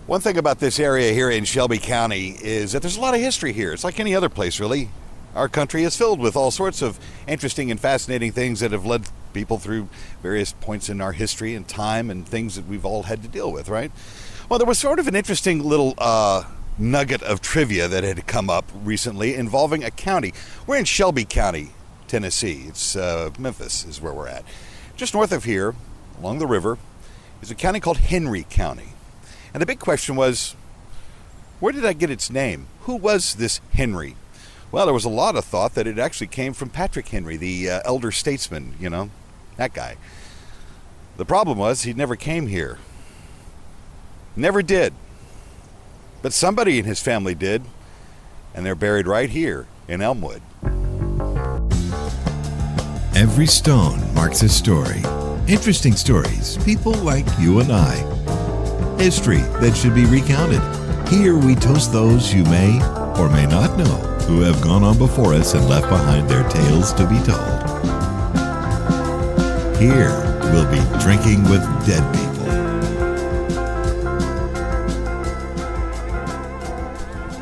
One thing about this area here in Shelby County is that there's a lot of history here. It's like any other place, really. Our country is filled with all sorts of interesting and fascinating things that have led people through various points in our history and time and things that we've all had to deal with, right? Well, there was sort of an interesting little nugget of trivia that had come up recently involving a county. We're in Shelby County, Tennessee. It's Memphis is where we're at. Just north of here, along the river, is a county called Henry County. And the big question was, where did that get its name? Who was this Henry? Well, there was a lot of thought that it actually came from Patrick Henry, the elder statesman, that guy. The problem was he never came here. Never did. But somebody in his family did, and they're buried right here in Elmwood. Every stone marks a story. Interesting stories, people like you and I. History that should be recounted. Here we toast those you may or may not know who have gone on before us and left behind their tales to be told. Here we'll be drinking with dead people.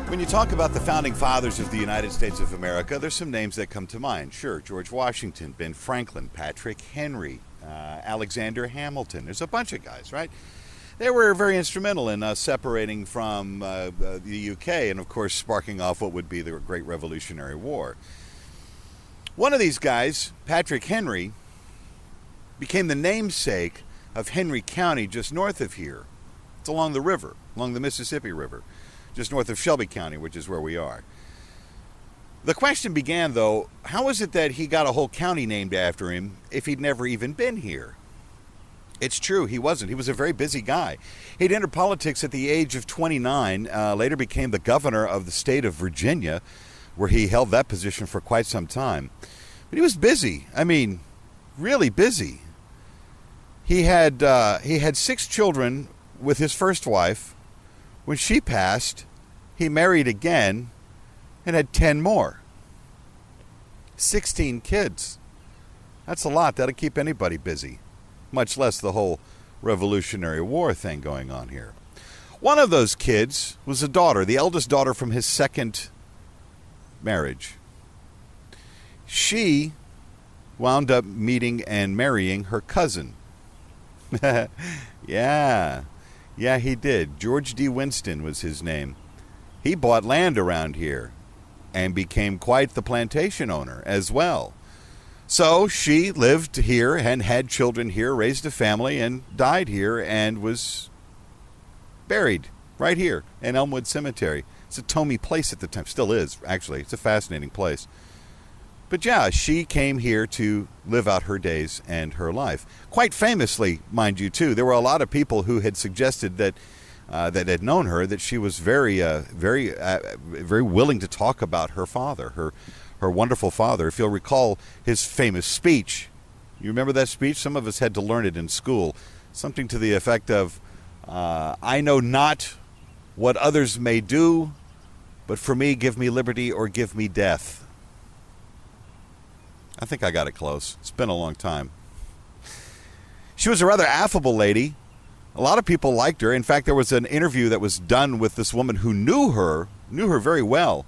When you talk about the founding fathers of the United States of America, there's some names that come to mind. Sure, George Washington, Ben Franklin, Patrick Henry, Alexander Hamilton. There's a bunch of guys, right? They were very instrumental in separating from the UK and, of course, sparking off what would be the Great Revolutionary War. One of these guys, Patrick Henry, became the namesake of Henry County just north of here. It's along the river, along the Mississippi River, just north of Shelby County, which is where we are. The question began, though, how is it that he got a whole county named after him if he'd never even been here? It's true, he wasn't. He was a very busy guy. He'd entered politics at the age of 29, later became the governor of the state of Virginia, where he held that position for quite some time. But he was busy. I mean, really busy. He had 6 children with his first wife. When she passed, he married again and had 10 more. 16 kids. That's a lot. That'll keep anybody busy. Much less the whole Revolutionary War thing going on here. One of those kids was a daughter, the eldest daughter from his second marriage. She wound up meeting and marrying her cousin. Yeah, he did. George D. Winston was his name. He bought land around here and became quite the plantation owner as well. So she lived here and had children here, raised a family, and died here and was buried right here in Elmwood Cemetery. It's a Tommy place at the time. Still is, actually. It's a fascinating place. But yeah, she came here to live out her days and her life. Quite famously, mind you, too. There were a lot of people who had suggested that that had known her, that she was very willing to talk about her father, her wonderful father. If you'll recall his famous speech, you remember that speech? Some of us had to learn it in school. Something to the effect of, I know not what others may do, but for me, give me liberty or give me death. I think I got it close. It's been a long time. She was a rather affable lady. A lot of people liked her. In fact, there was an interview that was done with this woman who knew her very well,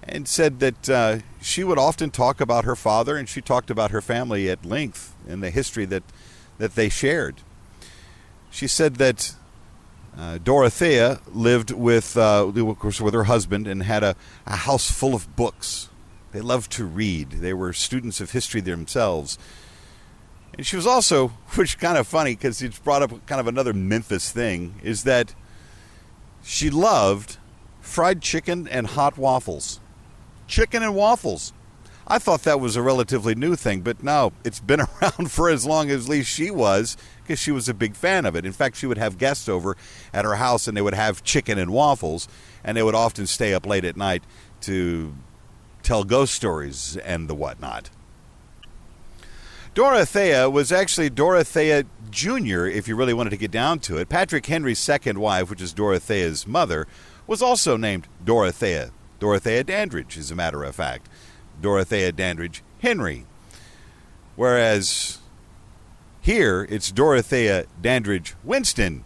and said that she would often talk about her father, and she talked about her family at length and the history that they shared. She said that Dorothea lived with, of course, with her husband and had a house full of books. They loved to read. They were students of history themselves. And she was also, which is kind of funny because it's brought up kind of another Memphis thing, is that she loved fried chicken and hot waffles. Chicken and waffles. I thought that was a relatively new thing, but no, it's been around for as long as at least she was, because she was a big fan of it. In fact, she would have guests over at her house, and they would have chicken and waffles, and they would often stay up late at night to tell ghost stories and the whatnot. Dorothea was actually Dorothea Jr., if you really wanted to get down to it. Patrick Henry's second wife, which is Dorothea's mother, was also named Dorothea. Dorothea Dandridge, as a matter of fact. Dorothea Dandridge Henry. Whereas here, it's Dorothea Dandridge Winston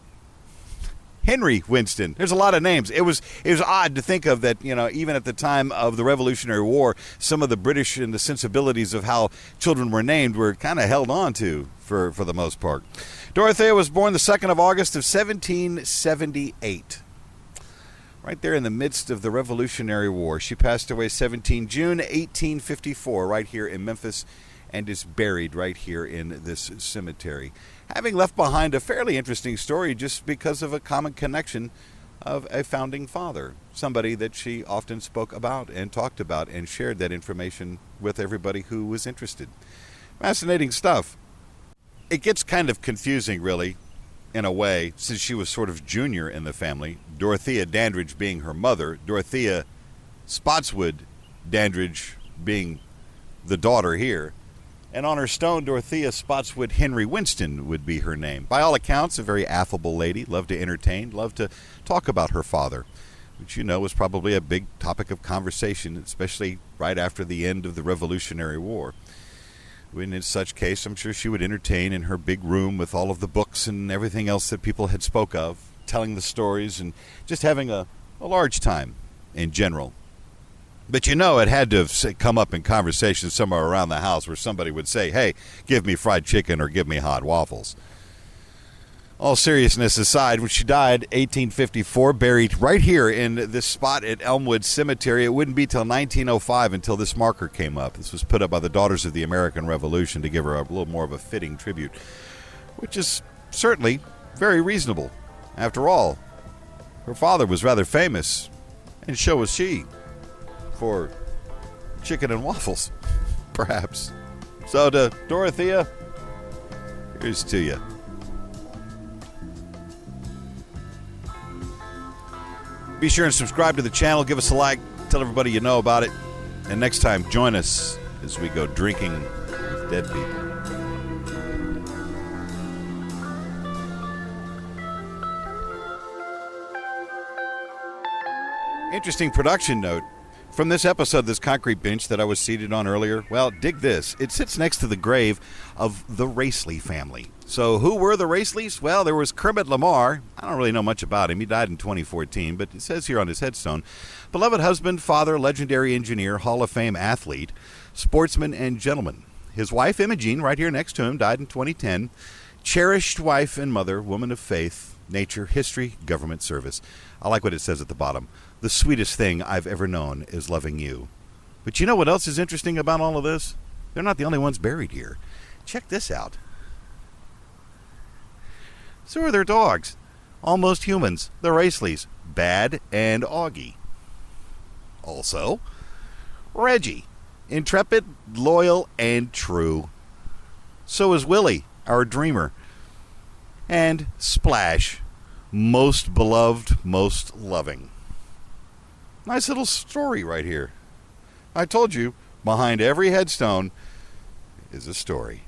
Henry Winston. There's a lot of names. It was odd to think of that, even at the time of the Revolutionary War, some of the British and the sensibilities of how children were named were kind of held on to for the most part. Dorothea was born the 2nd of August of 1778. Right there in the midst of the Revolutionary War. She passed away June 1854, right here in Memphis, and is buried right here in this cemetery, having left behind a fairly interesting story just because of a common connection of a founding father, somebody that she often spoke about and talked about and shared that information with everybody who was interested. Fascinating stuff. It gets kind of confusing, really, in a way, since she was sort of junior in the family, Dorothea Dandridge being her mother, Dorothea Spotswood Dandridge being the daughter here, and on her stone, Dorothea Spotswood Henry Winston would be her name. By all accounts, a very affable lady, loved to entertain, loved to talk about her father, which was probably a big topic of conversation, especially right after the end of the Revolutionary War. When in such case, I'm sure she would entertain in her big room with all of the books and everything else that people had spoke of, telling the stories and just having a large time in general. But it had to have come up in conversation somewhere around the house where somebody would say, hey, give me fried chicken or give me hot waffles. All seriousness aside, when she died, 1854, buried right here in this spot at Elmwood Cemetery, it wouldn't be till 1905 until this marker came up. This was put up by the Daughters of the American Revolution to give her a little more of a fitting tribute, which is certainly very reasonable. After all, her father was rather famous, and so was she, for chicken and waffles, perhaps. So to Dorothea, here's to you. Be sure and subscribe to the channel. Give us a like. Tell everybody you know about it. And next time, join us as we go drinking with dead people. Interesting production note. From this episode, this concrete bench that I was seated on earlier, well, dig this. It sits next to the grave of the Racely family. So who were the Raceleys? Well, there was Kermit Lamar. I don't really know much about him. He died in 2014, but it says here on his headstone, beloved husband, father, legendary engineer, Hall of Fame athlete, sportsman, and gentleman. His wife, Imogene, right here next to him, died in 2010. Cherished wife and mother, woman of faith, nature, history, government service. I like what it says at the bottom. The sweetest thing I've ever known is loving you. But you know what else is interesting about all of this? They're not the only ones buried here. Check this out. So are their dogs. Almost humans. The Raceleys. Bad and Augie. Also, Reggie. Intrepid, loyal, and true. So is Willie, our dreamer. And Splash. Most beloved, most loving. Nice little story right here. I told you, behind every headstone is a story.